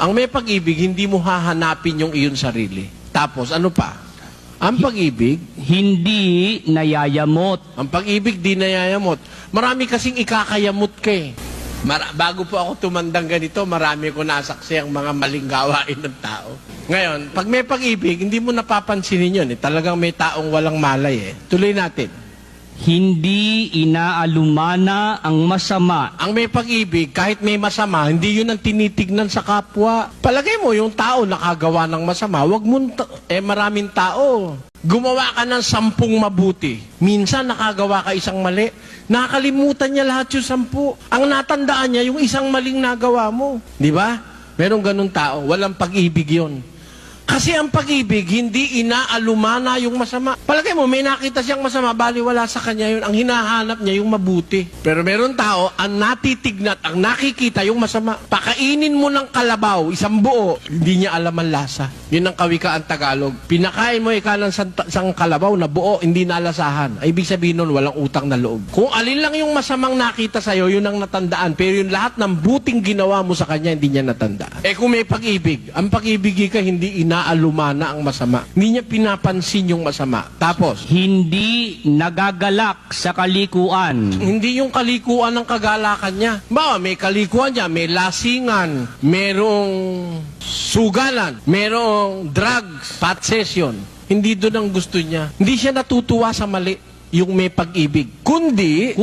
Ang may pag-ibig, hindi mo hahanapin yung iyong sarili. Tapos, ano pa? Ang pag-ibig, Hindi nayayamot. ang pag-ibig di nayayamot. Marami kasing ikakayamot ka eh. Bago po ako tumandang ganito, marami ko nasaksi ang mga maling gawain ng tao. Ngayon, pag may pag-ibig, hindi mo napapansinin yun. Talagang may taong walang malay eh. Tuloy natin. Hindi inaalumana ang masama. Ang may pag-ibig, kahit may masama, hindi yun ang tinitignan sa kapwa. Palagay mo, yung tao nakagawa ng masama, wag mo, maraming tao. Gumawa ka ng 10 mabuti. Minsan nakagawa ka isang mali. Nakalimutan niya lahat yung 10. Ang natandaan niya, yung isang maling nagawa mo. Di ba? Merong ganun tao. Walang pag-ibig yun. Kasi ang pag-ibig, hindi inaalumana yung masama. Palagay mo, may nakita siyang masama, baliwala sa kanya yun. Ang hinahanap niya yung mabuti. Pero meron tao, ang natitignat, ang nakikita yung masama. Pakainin mo ng kalabaw, isang buo, hindi niya alam ang lasa. Yun ang kawikaan Tagalog. Pinakain mo ika ng isang kalabaw na buo, hindi nalasahan. Ay, ibig sabihin nun, walang utang na loob. Kung alin lang yung masamang nakita sa'yo, yun ang natandaan. Pero yung lahat ng buting ginawa mo sa kanya, hindi niya natandaan. Kung may pag-ibig, ang pag-ibig ka, hindi inaalumana ang masama. Hindi niya pinapansin yung masama. Tapos, Hindi nagagalak sa kalikuan. hindi yung kalikuan ng kagalakan niya. May kalikuan niya, may lasingan, merong sugalan, merong drugs, pot session. Hindi doon ang gusto niya. Hindi siya natutuwa sa mali, yung may pag-ibig. Kundi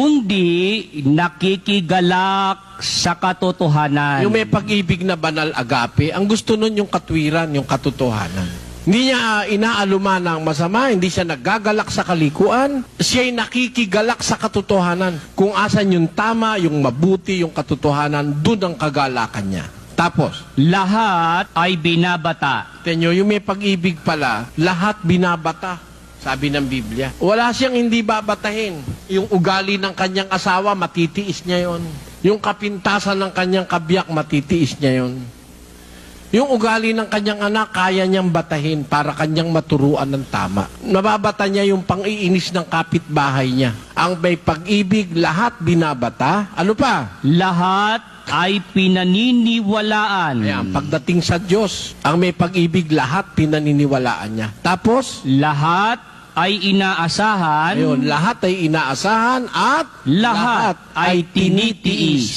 Nakikigalak sa katotohanan. yung may pag-ibig na banal agape, ang gusto nun yung katwiran, yung katotohanan. Hindi niya inaalumana ang masama, hindi siya nagagalak sa kalikuan, siya'y nakikigalak sa katotohanan. Kung asan yung tama, yung mabuti, yung katotohanan, dun ang kagalakan niya. Tapos, Lahat ay binabata. tenyo, yung may pag-ibig pala, lahat binabata. Sabi ng Biblia. Wala siyang hindi babatahin. Yung ugali ng kanyang asawa, matitiis niya yon. Yung kapintasan ng kanyang kabiyak, matitiis niya yon. Yung ugali ng kanyang anak, kaya niyang batahin para kanyang maturuan ng tama. Nababata niya yung pang-iinis ng kapitbahay niya. Ang may pag-ibig, lahat binabata. Ano pa? Lahat ay pinaniniwalaan. Ayan, pagdating sa Diyos, ang may pag-ibig, lahat pinaniniwalaan niya. Tapos, Lahat ay inaasahan. ayun, lahat ay inaasahan at Lahat ay tinitiis.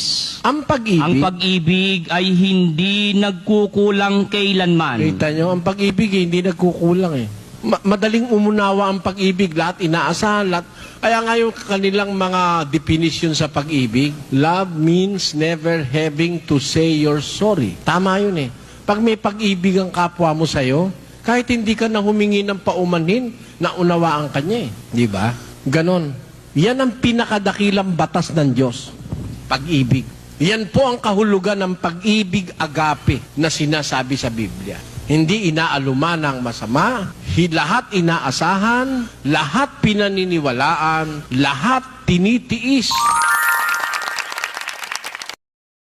Ang pag-ibig, Ang pag-ibig ay hindi nagkukulang kailanman. kita nyo, ang pag-ibig hindi nagkukulang eh. Madaling umunawa ang pag-ibig, lahat inaasahan, lahat. Kaya nga yung kanilang mga definition sa pag-ibig, love means never having to say you're sorry. Tama yun eh. Pag may pag-ibig ang kapwa mo sa'yo, kahit hindi ka na humingi ng paumanhin, naunawaan ka niya eh. Di ba? Ganon. Yan ang pinakadakilang batas ng Diyos. Pag-ibig. Yan po ang kahulugan ng pag-ibig agape na sinasabi sa Biblia. Hindi inaalumana ang masama, lahat inaasahan, lahat pinaniniwalaan, lahat tinitiis.